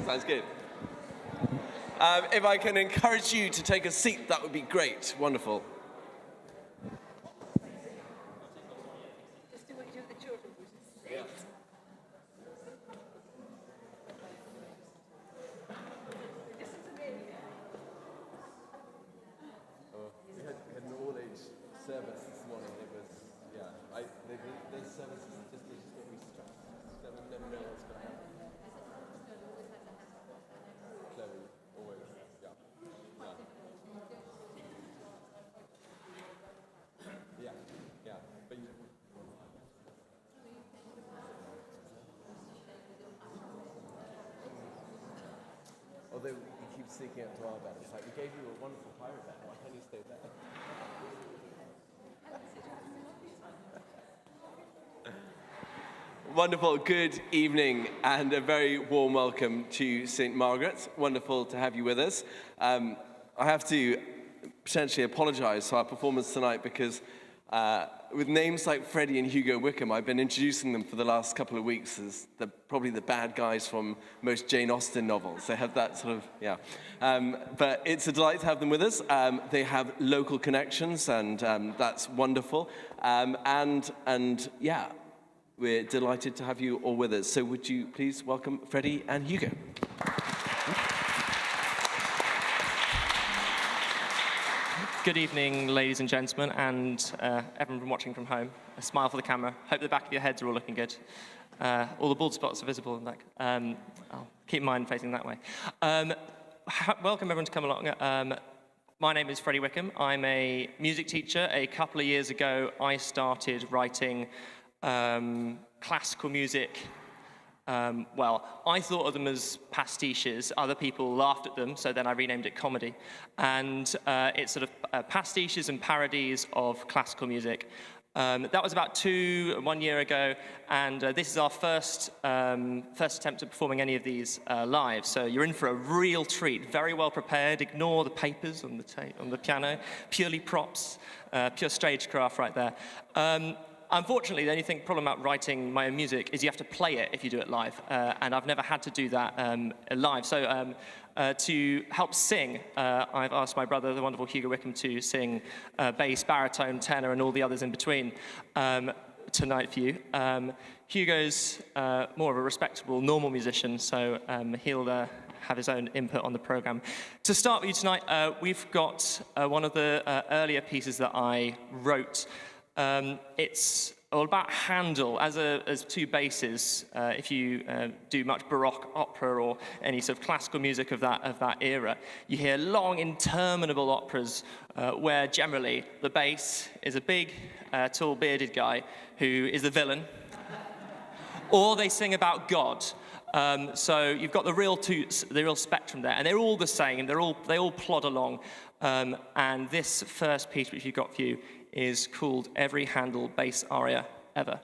Sounds good. If I can encourage you to take a seat, that would be great. Wonderful. We had an all-age service this morning. It was, those services just get me stressed. Never know what's going to happen. Chloe, always, yeah. But although you keep sneaking up to our bed, it's like, we gave you a wonderful pirate bed, why can't you stay there? Wonderful. Good evening and a very warm welcome to St. Margaret's. Wonderful to have you with us. I have to potentially apologize for our performance tonight because with names like Freddy and Hugo Wickham, I've been introducing them for the last couple of weeks as probably the bad guys from most Jane Austen novels. They have that sort of, but it's a delight to have them with us. They have local connections and that's wonderful. We're delighted to have you all with us. So would you please welcome Freddy and Hugo. Good evening, ladies and gentlemen, and everyone watching from home. A smile for the camera. Hope the back of your heads are all looking good. All the bald spots are visible in the back. I'll keep mine facing that way. Welcome everyone to come along. My name is Freddy Wickham. I'm a music teacher. A couple of years ago, I started writing classical music. I thought of them as pastiches. Other people laughed at them, so then I renamed it comedy. And it's sort of pastiches and parodies of classical music. That was about 1 year ago, and this is our first attempt at performing any of these live. So you're in for a real treat. Very well prepared. Ignore the papers on the piano. Purely props, pure stagecraft right there. Unfortunately, the only problem about writing my own music is you have to play it if you do it live, and I've never had to do that live. So to help sing, I've asked my brother, the wonderful Hugo Wickham, to sing bass, baritone, tenor, and all the others in between tonight for you. Hugo's more of a respectable, normal musician, so he'll have his own input on the program. To start with you tonight, we've got one of the earlier pieces that I wrote. It's all about Handel as two basses. If you do much Baroque opera or any sort of classical music of that era, you hear long, interminable operas where generally the bass is a big, tall, bearded guy who is the villain, or they sing about God. So you've got the real spectrum there, and they're all the same. They all plod along. And this first piece, which you've got for you, is called Every Handel Bass Aria Ever.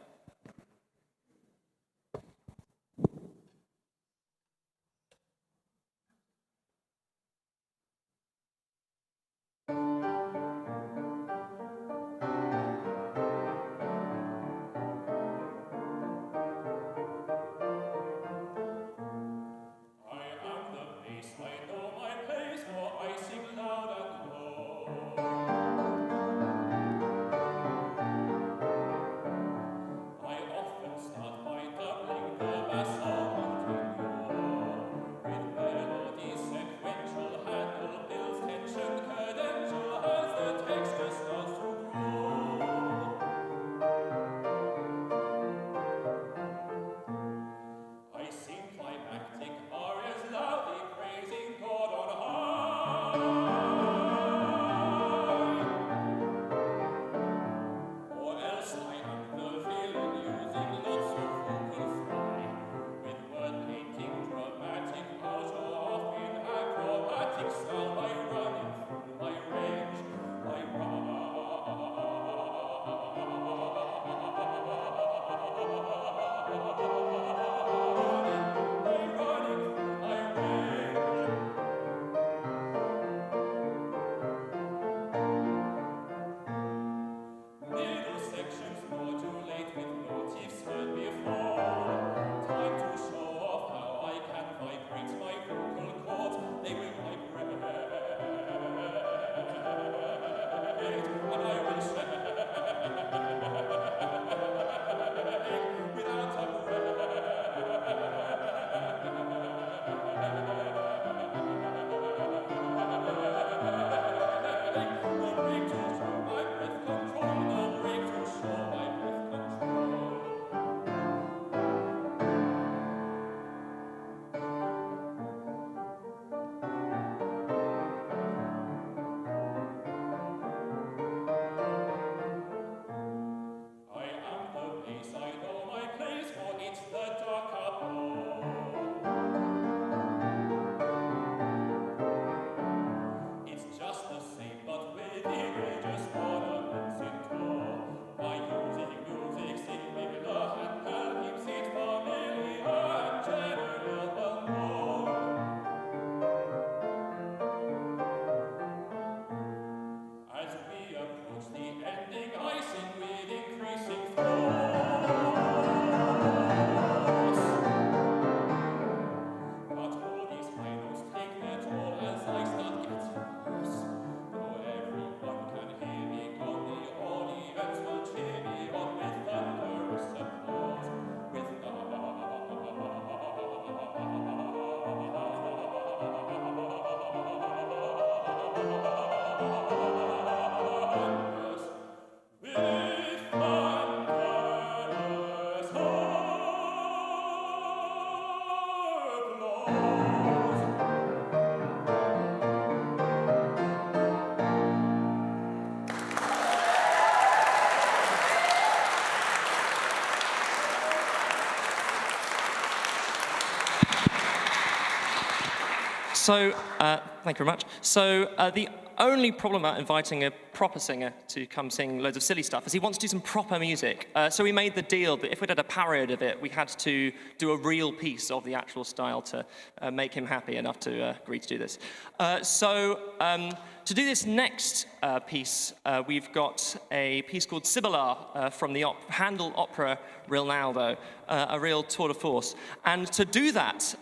Thank you very much. So the only problem about inviting a proper singer to come sing loads of silly stuff is he wants to do some proper music. So we made the deal that if we did a parody of it, we had to do a real piece of the actual style to make him happy enough to agree to do this. To do this next piece, we've got a piece called Sibylla from the Handel opera Rinaldo, a real tour de force. And to do that,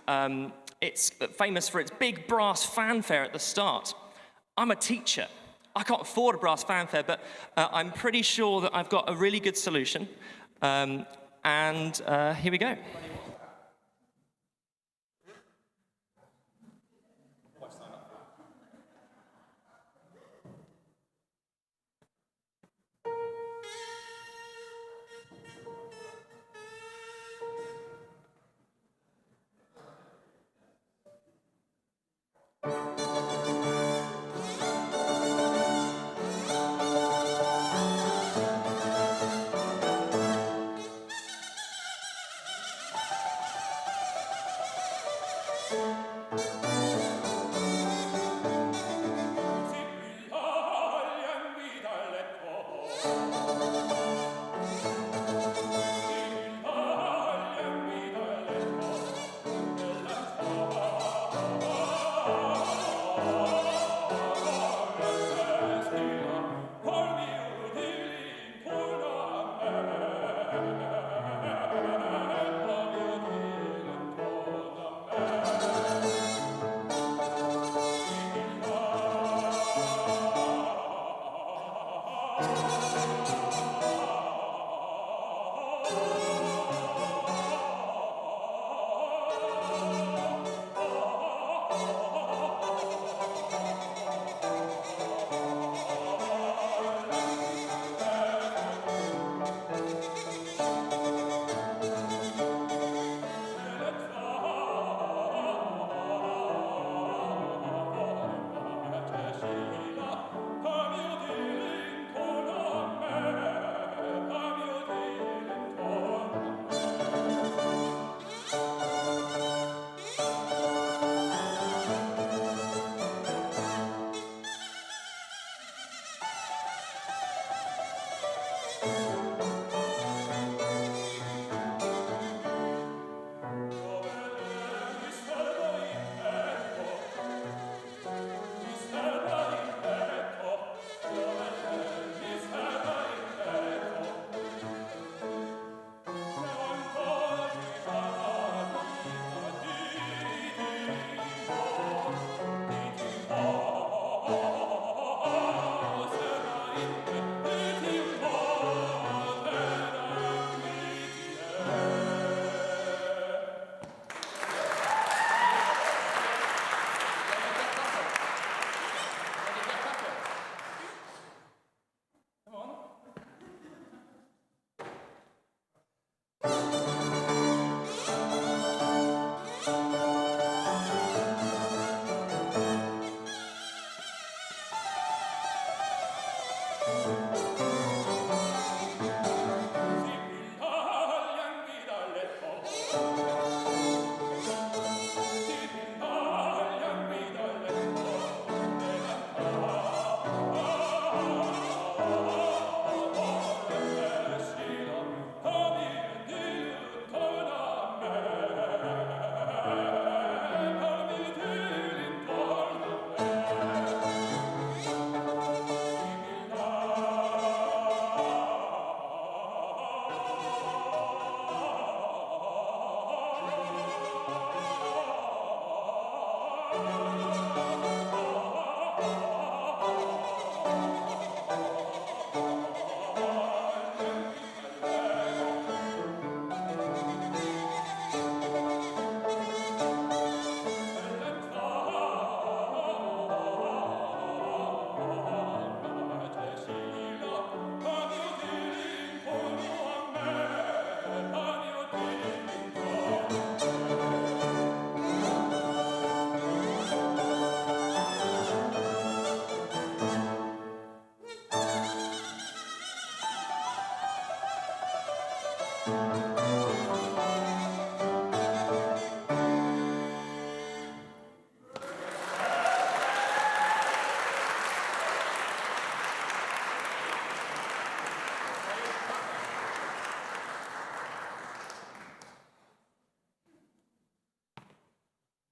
it's famous for its big brass fanfare at the start. I'm a teacher. I can't afford a brass fanfare, but I'm pretty sure that I've got a really good solution. Here we go.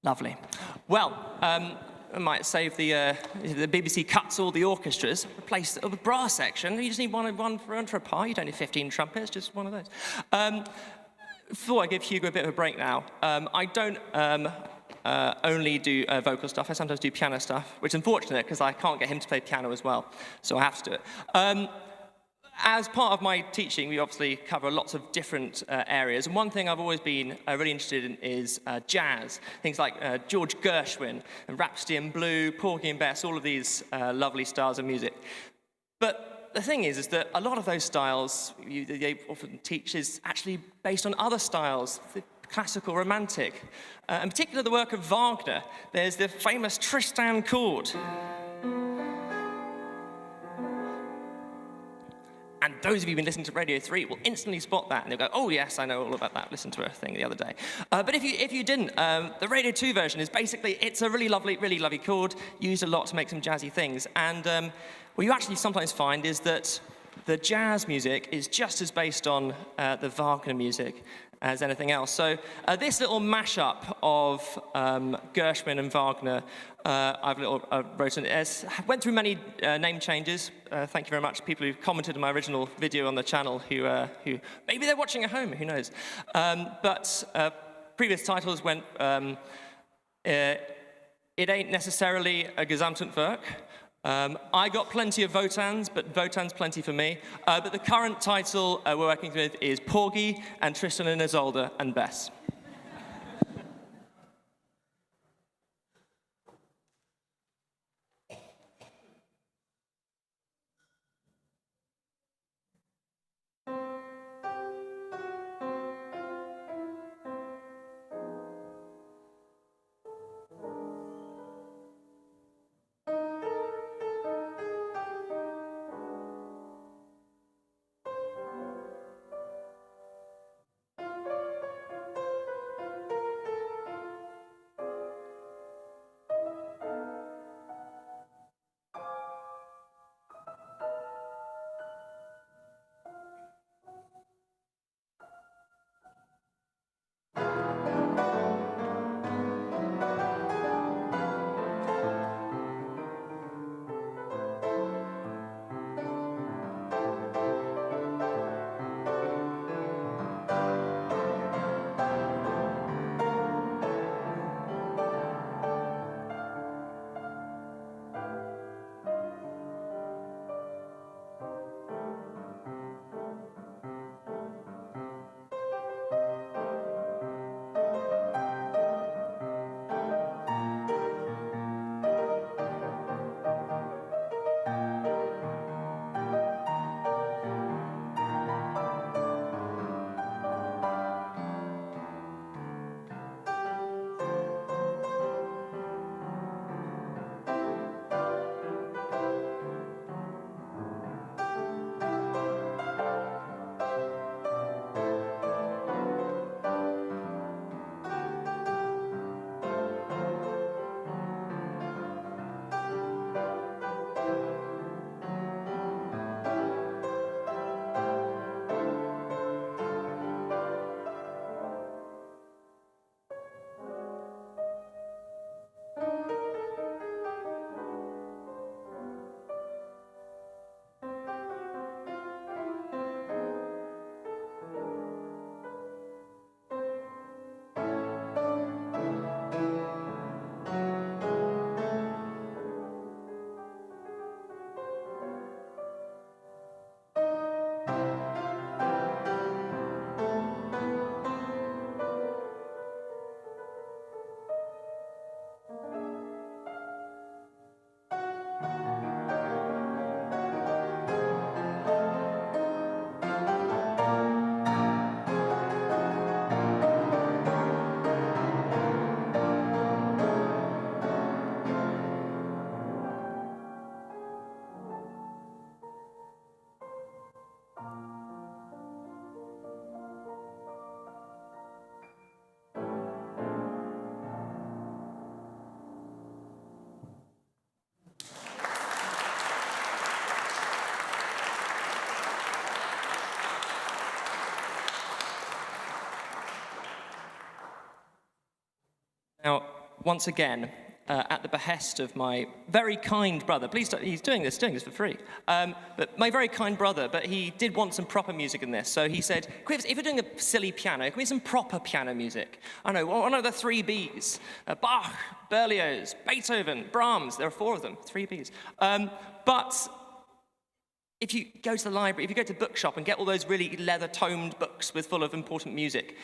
Lovely. Well, I might save the BBC cuts all the orchestras, replace the brass section. You just need one for a part. You don't need 15 trumpets, just one of those. Thought I'd give Hugo a bit of a break now. I don't only do vocal stuff. I sometimes do piano stuff, which is unfortunate because I can't get him to play piano as well, so I have to do it. As part of my teaching, we obviously cover lots of different areas, and one thing I've always been really interested in is jazz. Things like George Gershwin, and Rhapsody in Blue, Porgy and Bess, all of these lovely styles of music. But the thing is that a lot of those styles they often teach is actually based on other styles, the classical, romantic, in particular the work of Wagner. There's the famous Tristan chord. And those of you who've been listening to Radio 3 will instantly spot that, and they'll go, oh yes, I know all about that, listened to a thing the other day. But if you didn't, the Radio 2 version is basically, it's a really lovely chord, used a lot to make some jazzy things. And what you actually sometimes find is that the jazz music is just as based on the Wagner music as anything else. So this little mashup of Gershwin and Wagner, I've wrote it. Went through many name changes. Thank you very much to people who commented on my original video on the channel who maybe they're watching at home, who knows. But previous titles went, It Ain't Necessarily a Gesamtwerk. I got plenty of Wotans, but Wotan's plenty for me. But the current title we're working with is Porgy and Tristan and Isolde and Bess. Now, once again, at the behest of my very kind brother, please don't, he's doing this for free, but my very kind brother, but he did want some proper music in this, so he said, if you're doing a silly piano, can we have some proper piano music? I know, one of the 3 Bs, Bach, Berlioz, Beethoven, Brahms, there are 4 of them, 3 Bs. But if you go to the library, if you go to the bookshop and get all those really leather-tomed books full of important music,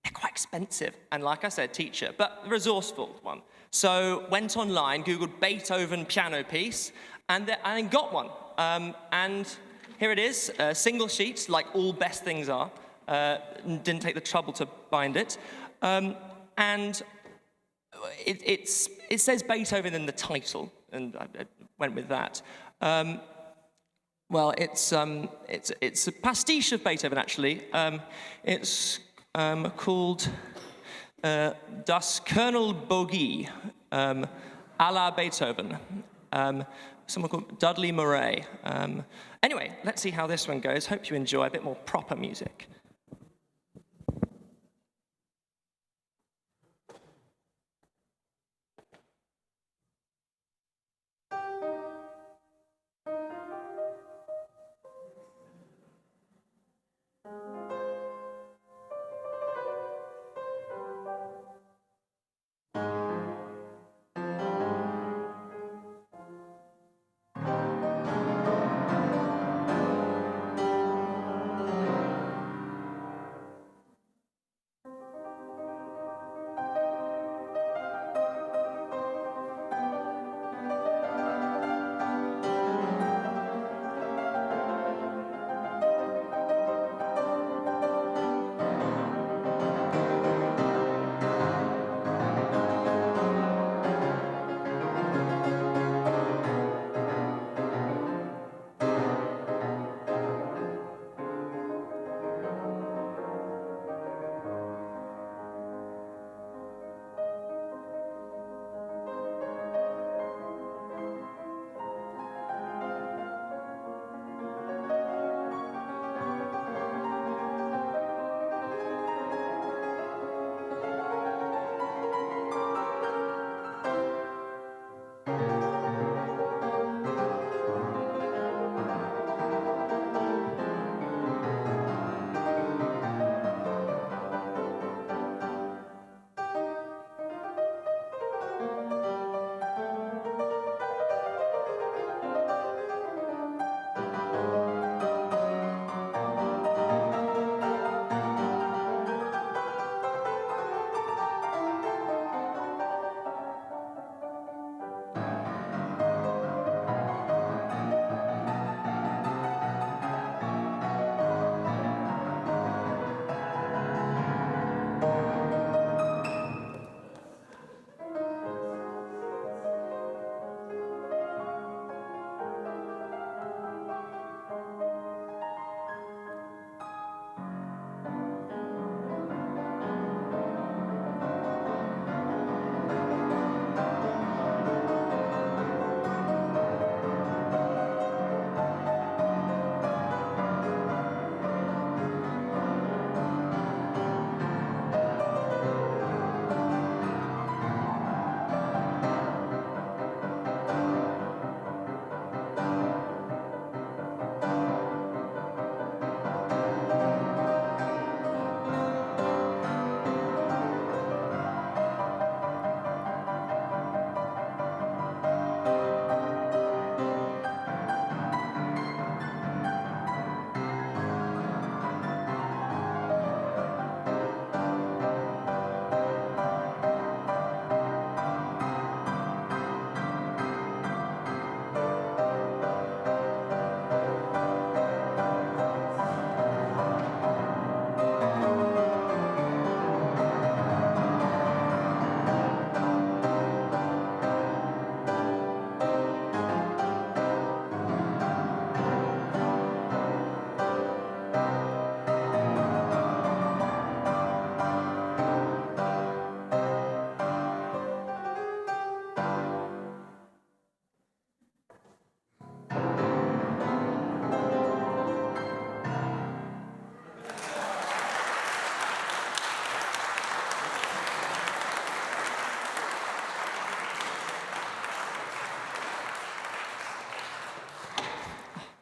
they're quite expensive, and like I said, teacher, but resourceful one. So went online, Googled Beethoven piano piece, and then got one. And here it is, a single sheet, like all best things are. Didn't take the trouble to bind it. And it says Beethoven in the title, and I went with that. Well, it's a pastiche of Beethoven, actually. It's called Das Colonelbogie, à la Beethoven. Someone called Dudley Murray. Anyway, let's see how this one goes. Hope you enjoy a bit more proper music.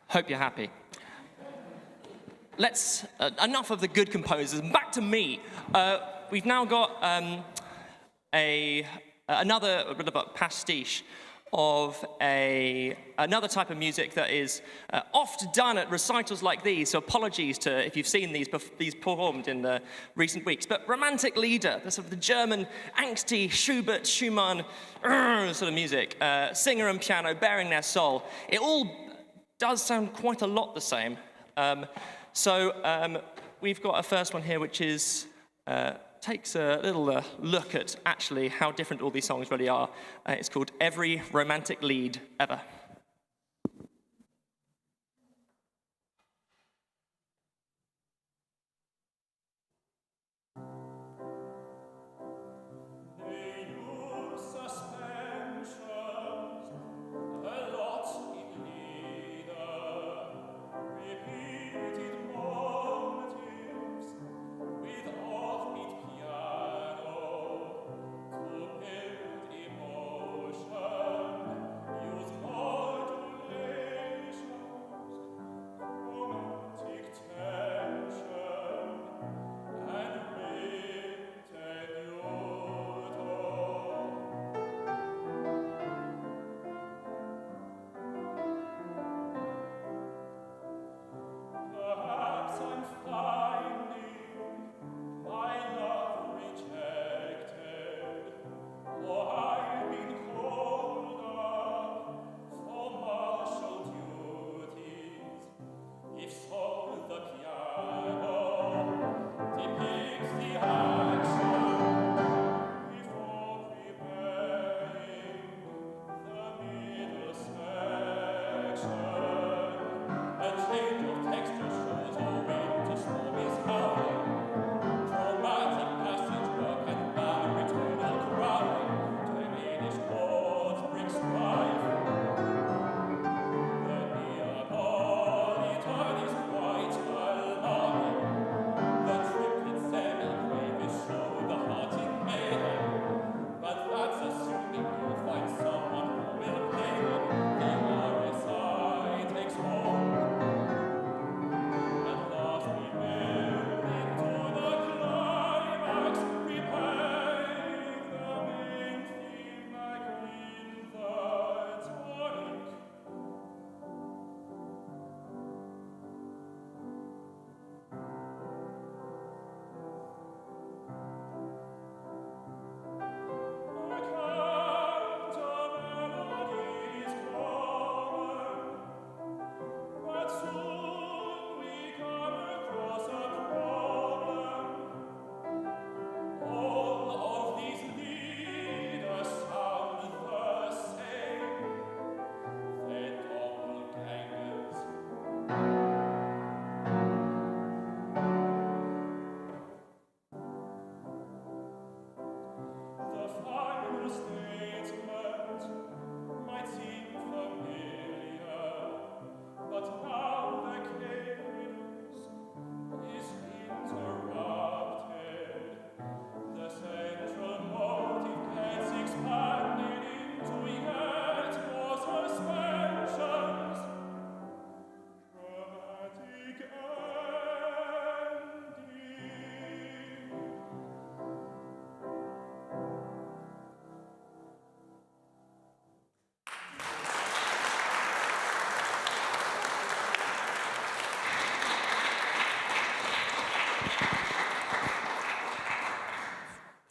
Hope you're happy. Let's, enough of the good composers, back to me. We've now got another bit of a pastiche of another type of music that is oft done at recitals like these, so apologies to if you've seen these performed in the recent weeks. But Romantic Lieder, the sort of the German angsty Schubert, Schumann sort of music, singer and piano bearing their soul, it all does sound quite a lot the same. So we've got a first one here which is takes a little look at actually how different all these songs really are. It's called Every Romantic Lied Ever.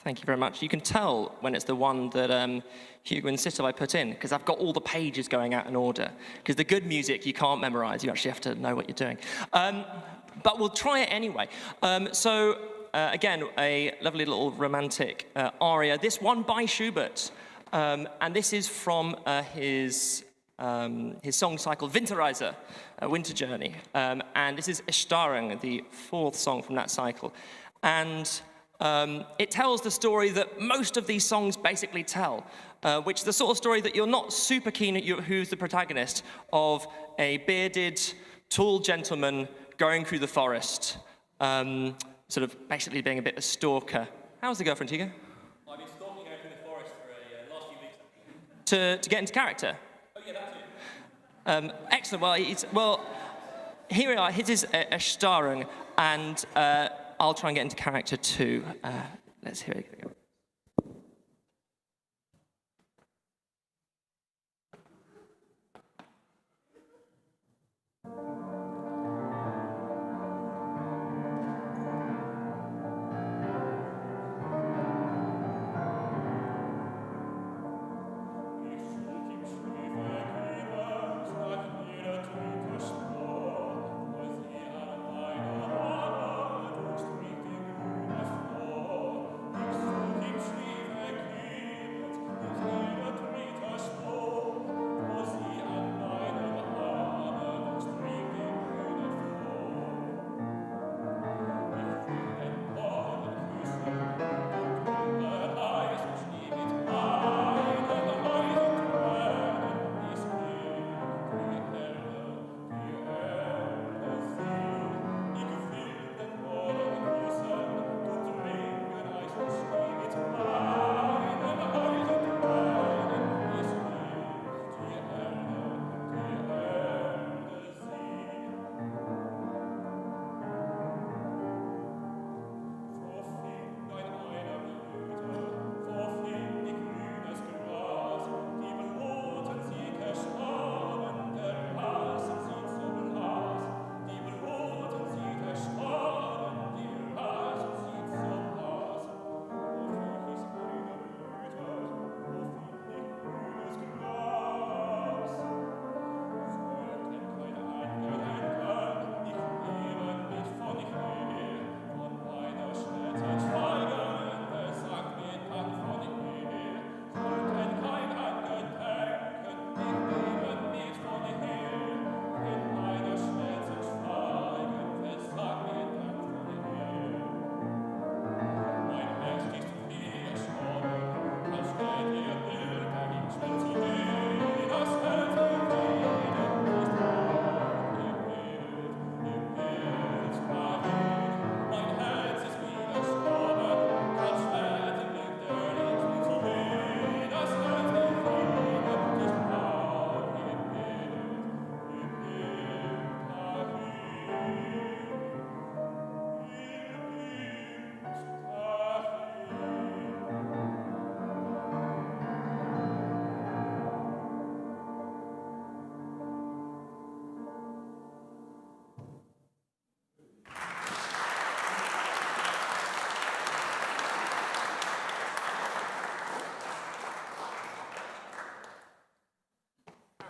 Thank you very much. You can tell when it's the one that Hugo insisted I put in, because I've got all the pages going out in order. Because the good music you can't memorize, you actually have to know what you're doing. But we'll try it anyway. Again, a lovely little romantic aria. This one by Schubert. And this is from his song cycle, Winterreise, Winter Journey. And this is Erstarrung, the fourth song from that cycle. And it tells the story that most of these songs basically tell, which is the sort of story that you're not super keen at who's the protagonist of a bearded, tall gentleman going through the forest, sort of basically being a bit of a stalker. How's the girlfriend, Hugo? I've been stalking her through the forest for the last few weeks. To get into character? Oh yeah, that too. Excellent. Well, here we are. His is a Starung, and I'll try and get into character too. Let's hear it go.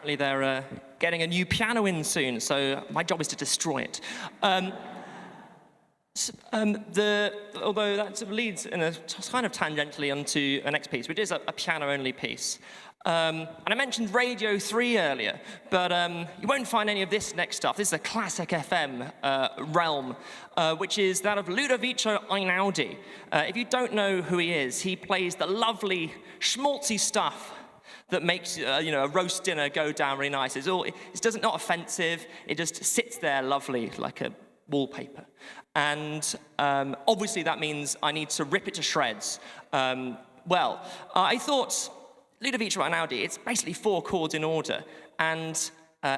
They're getting a new piano in soon, so my job is to destroy it. Although that sort of leads in a kind of tangentially onto the next piece, which is a piano-only piece. And I mentioned Radio 3 earlier, but you won't find any of this next stuff. This is a classic FM realm, which is that of Ludovico Einaudi. If you don't know who he is, he plays the lovely, schmaltzy stuff that makes a roast dinner go down really nice. It's not offensive. It just sits there lovely like a wallpaper. And obviously that means I need to rip it to shreds. I thought Ludovico Einaudi, it's basically 4 chords in order, and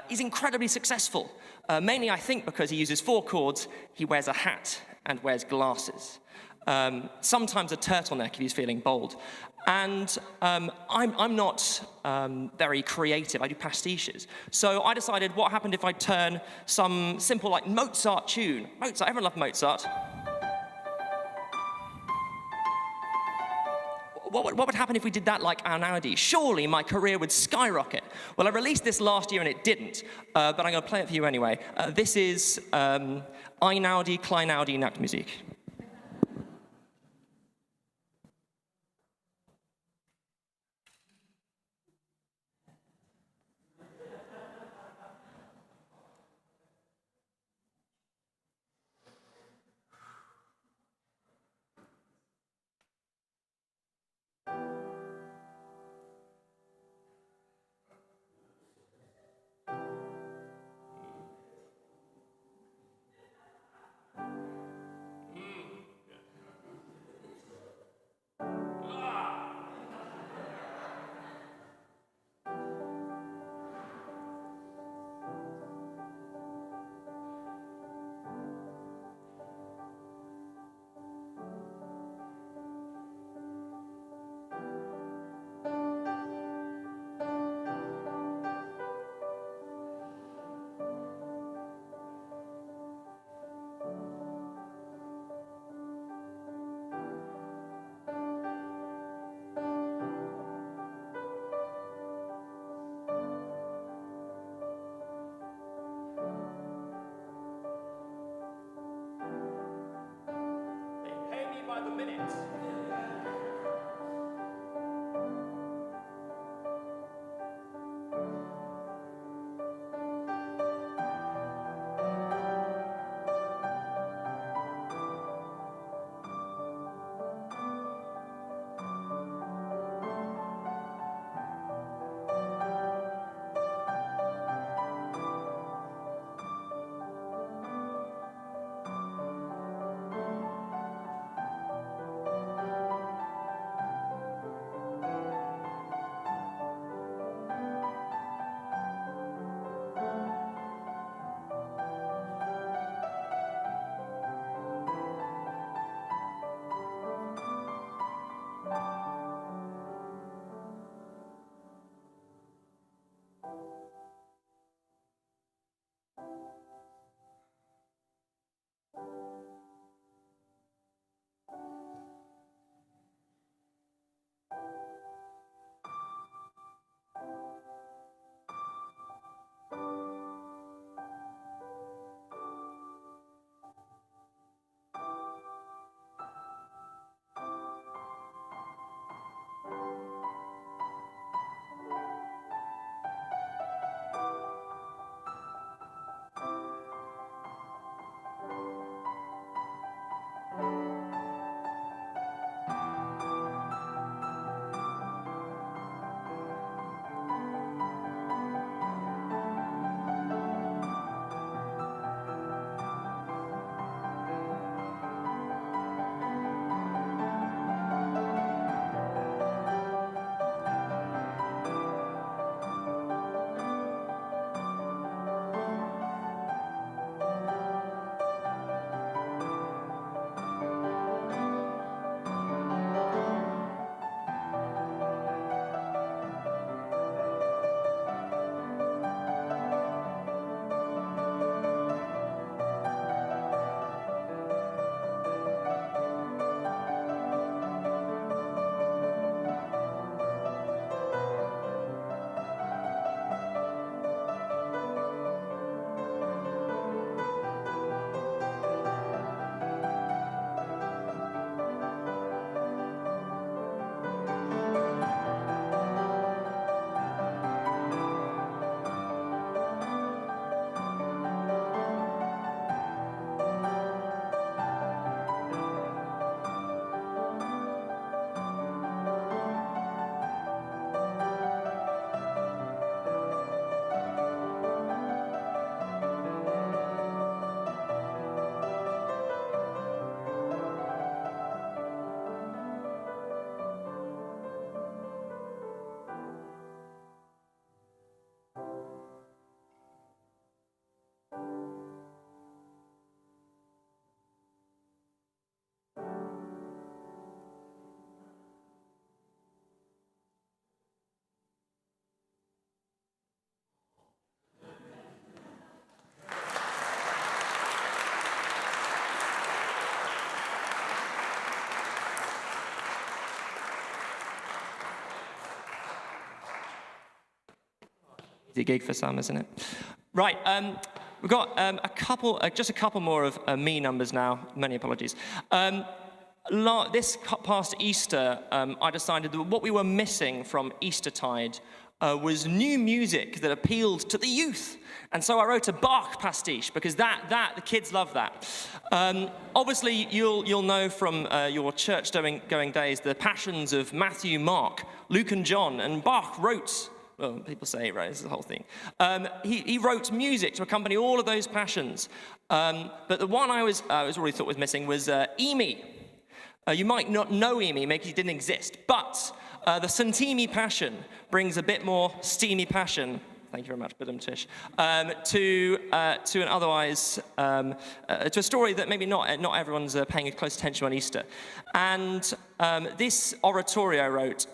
he's incredibly successful. Mainly, I think, because he uses 4 chords, he wears a hat and wears glasses. Sometimes a turtleneck if he's feeling bold. And I'm not very creative. I do pastiches. So I decided, what happened if I turn some simple, like, Mozart tune? Mozart, everyone loved Mozart. What would happen if we did that like Einaudi? Surely my career would skyrocket. Well, I released this last year and it didn't, but I'm going to play it for you anyway. This is Einaudi, Kleinaudi, Nachtmusik. Easy gig for some, isn't it? Right, we've got just a couple more of me numbers now. Many apologies. This past Easter, I decided that what we were missing from Eastertide was new music that appealed to the youth. And so I wrote a Bach pastiche, because the kids love that. Obviously, you'll know from your church-going days the passions of Matthew, Mark, Luke and John, and Bach wrote, well, people say he wrote, this is the whole thing. He wrote music to accompany all of those passions. But the one I already thought was missing was Emi. You might not know Emi, maybe he didn't exist, but the Santimi Passion brings a bit more steamy passion, thank you very much, Bidam Tish, to an otherwise, to a story that maybe not everyone's paying close attention on Easter. And this oratorio I wrote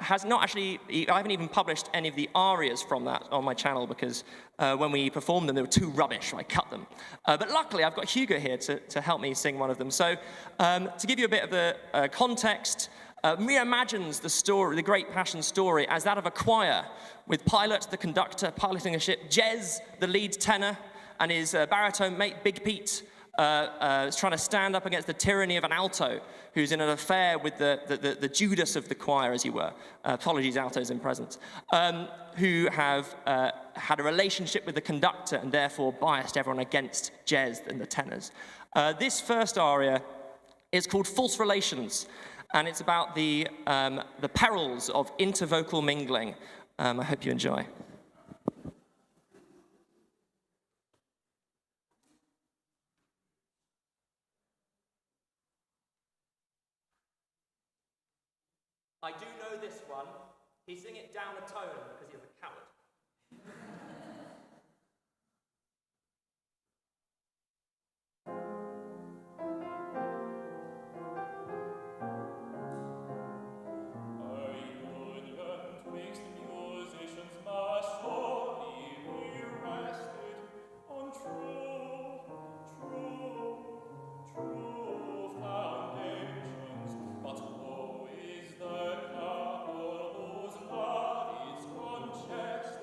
has not actually, I haven't even published any of the arias from that on my channel, because when we performed them, they were too rubbish, so I cut them. But luckily, I've got Hugo here to help me sing one of them. So to give you a bit of the context, reimagines the story, the Great Passion story, as that of a choir, with Pilate, the conductor, piloting a ship, Jez, the lead tenor, and his baritone mate, Big Pete, is trying to stand up against the tyranny of an alto who's in an affair with the Judas of the choir, as you were. Apologies, altos in presence. Who have had a relationship with the conductor and therefore biased everyone against Jez and the tenors. This first aria is called False Relations, and it's about the perils of intervocal mingling. I hope you enjoy. I do know this one. He's singing it down a tone because he's a coward. Chest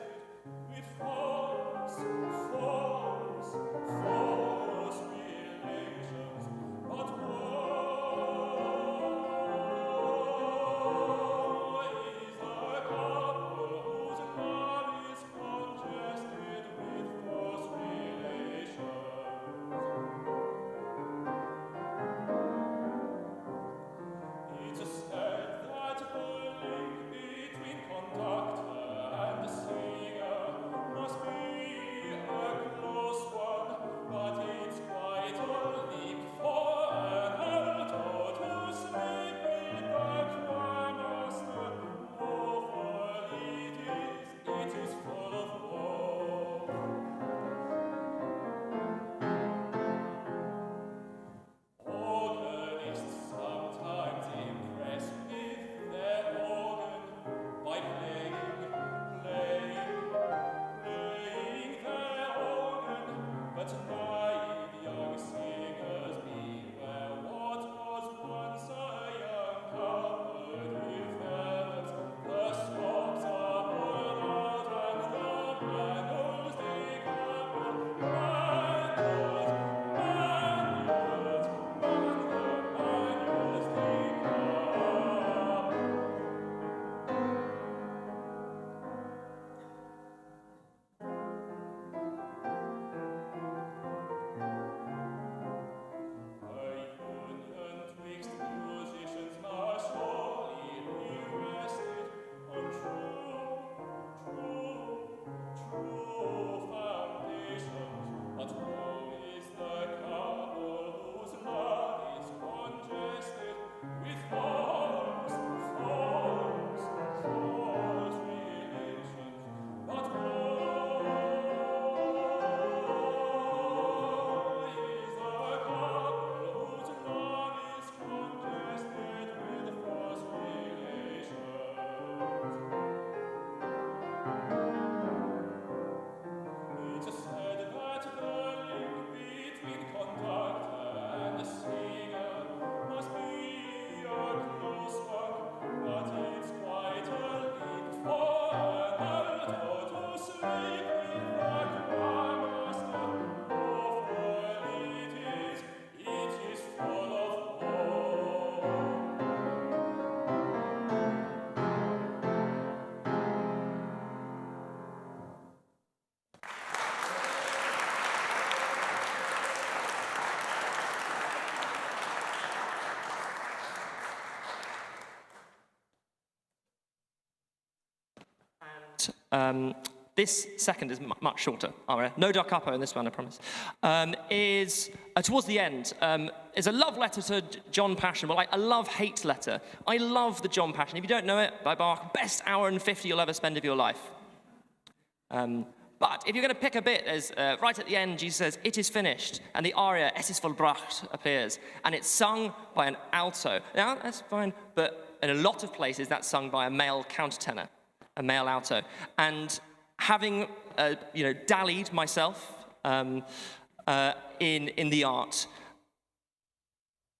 This second is much shorter aria. No da capo in this one, I promise. Is towards the end. Is a love letter to John Passion, but like a love-hate letter. I love the John Passion. If you don't know it, by Bach, best hour and 50 you'll ever spend of your life. But if you're going to pick a bit, as right at the end, Jesus says, "It is finished," and the aria "Es ist vollbracht" appears, and it's sung by an alto. Now that's fine, but in a lot of places that's sung by a male countertenor, a male alto, and having dallied myself in the art,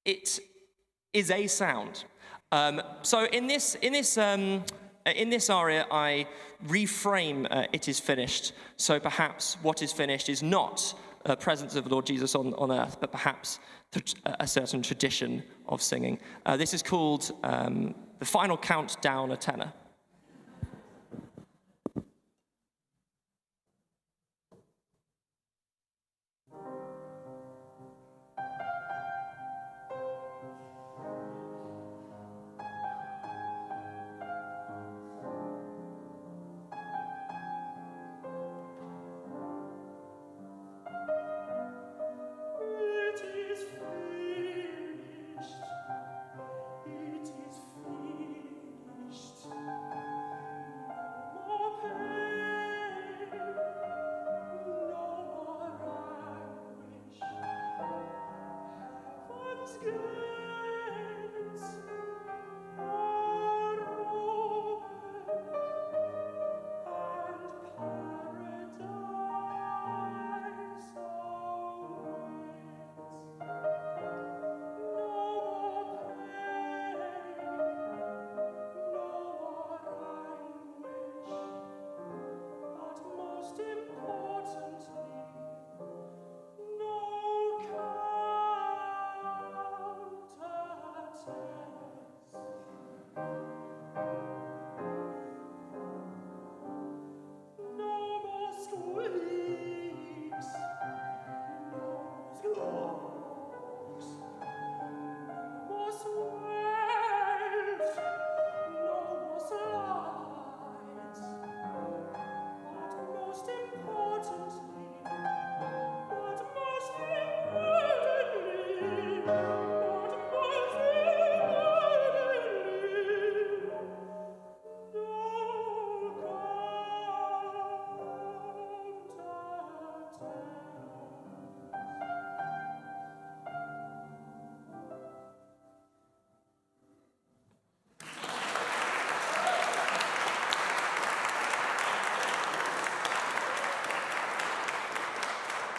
it is a sound. So in this aria, I reframe "It is finished." So perhaps what is finished is not a presence of the Lord Jesus on earth, but perhaps a certain tradition of singing. This is called the final countdown, a tenor.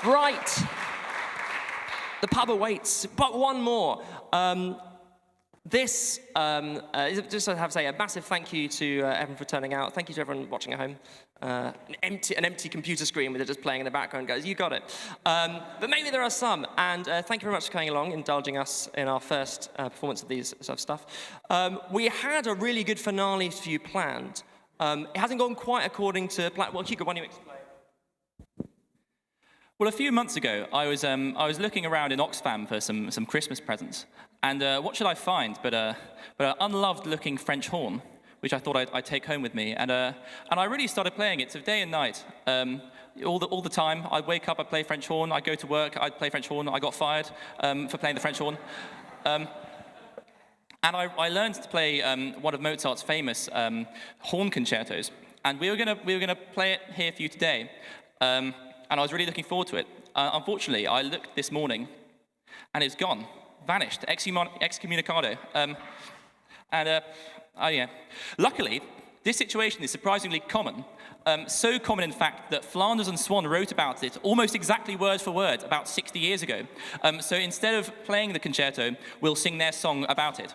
Right. The pub awaits, but one more. Just to have to say a massive thank you to everyone for turning out. Thank you to everyone watching at home. An empty computer screen with it just playing in the background goes, you got it. But maybe there are some, and thank you very much for coming along, indulging us in our first performance of these sort of stuff. We had a really good finale for you planned. It hasn't gone quite according to plan. Well, Hugo, why don't you explain? Well, a few months ago, I was looking around in Oxfam for some Christmas presents, and what should I find but an unloved-looking French horn, which I thought I'd take home with me, and I really started playing it, so day and night, all the time. I'd wake up, I'd play French horn. I'd go to work, I'd play French horn. I got fired for playing the French horn, and I learned to play one of Mozart's famous horn concertos, and we were gonna play it here for you today. And I was really looking forward to it. Unfortunately, I looked this morning, and it's gone, vanished, excommunicado. Yeah. Luckily, this situation is surprisingly common. So common, in fact, that Flanders and Swann wrote about it almost exactly word for word about 60 years ago. So instead of playing the concerto, we'll sing their song about it.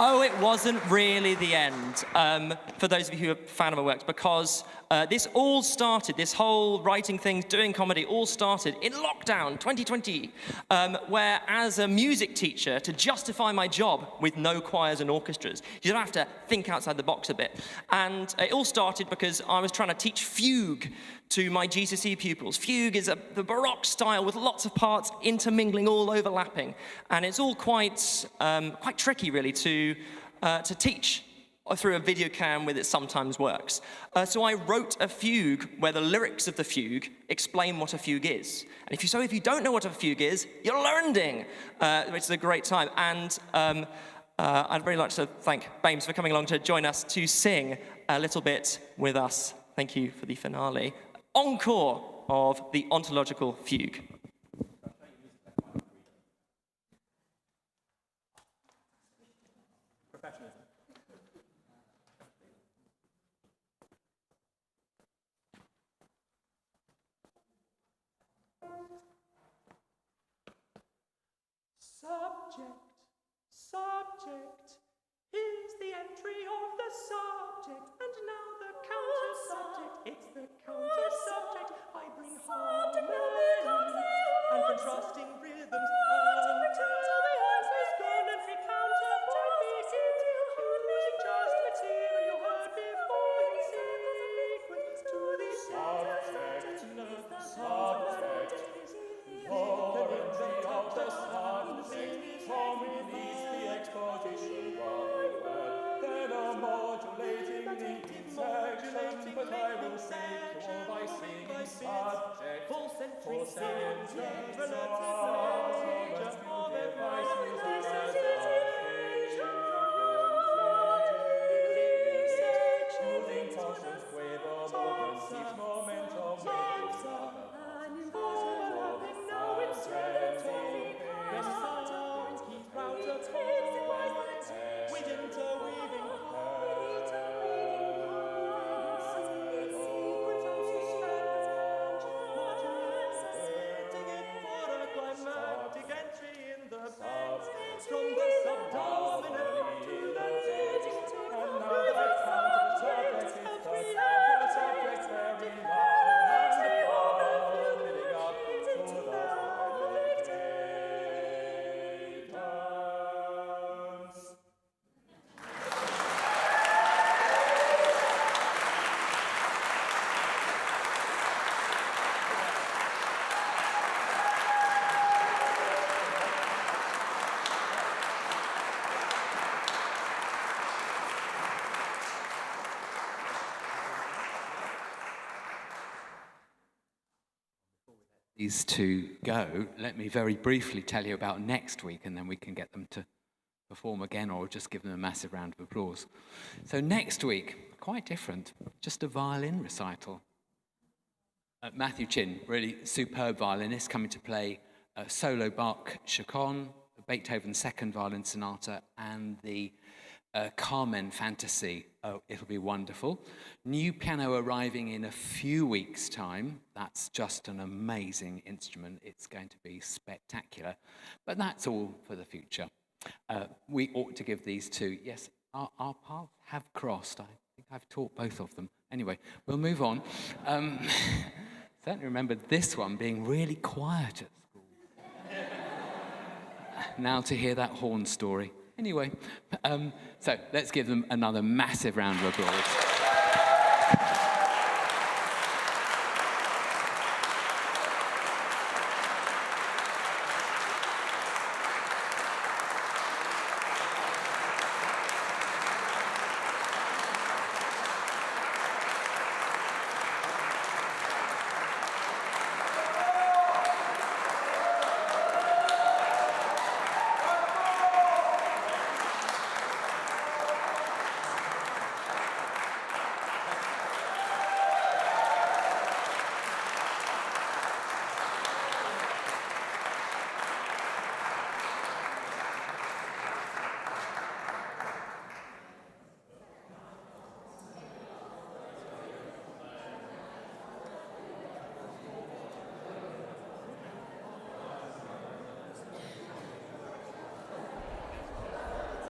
Oh, it wasn't really the end, for those of you who are a fan of my works, because this all started, this whole writing thing, doing comedy, all started in lockdown 2020, where as a music teacher, to justify my job with no choirs and orchestras, you have to think outside the box a bit. And it all started because I was trying to teach fugue to my GCSE pupils. Fugue is the Baroque style with lots of parts intermingling, all overlapping. And it's all quite tricky, really, to teach through a video cam with it sometimes works. So I wrote a fugue where the lyrics of the fugue explain what a fugue is. And if you don't know what a fugue is, you're learning, which is a great time. And I'd very like to thank Bames for coming along to join us to sing a little bit with us. Thank you for the finale. Encore of the ontological fugue. Subject is the entry of the subject, and now the counter subject. It's the counter subject. I bring harmonies and contrasting rhythms. Until the answer's gone and the counterpoint begins. Using just material heard before in sequence to the subject. The subject is the entry of the subject. From release the exposition well, then a modulating linked section, but I will say all by singing subject, full century subject, relative of advice using conscious wave of overseas momentum, an important no incentive. With interweaving climactic entry in the bed, from the subdominant to the dead, and now the counter subject is the counter subject very loud, and all building up to the these two go, let me very briefly tell you about next week, and then we can get them to perform again or just give them a massive round of applause. So next week, quite different, just a violin recital. Matthew Chin, really superb violinist, coming to play a solo Bach Chaconne, Beethoven's Second Violin Sonata, and the Carmen Fantasy. Oh, it'll be wonderful. New piano arriving in a few weeks' time. That's just an amazing instrument. It's going to be spectacular. But that's all for the future. We ought to give these two. Yes, our paths have crossed. I think I've taught both of them. Anyway, we'll move on. Certainly remember this one being really quiet at school. Now to hear that horn story. Anyway, so let's give them another massive round of applause.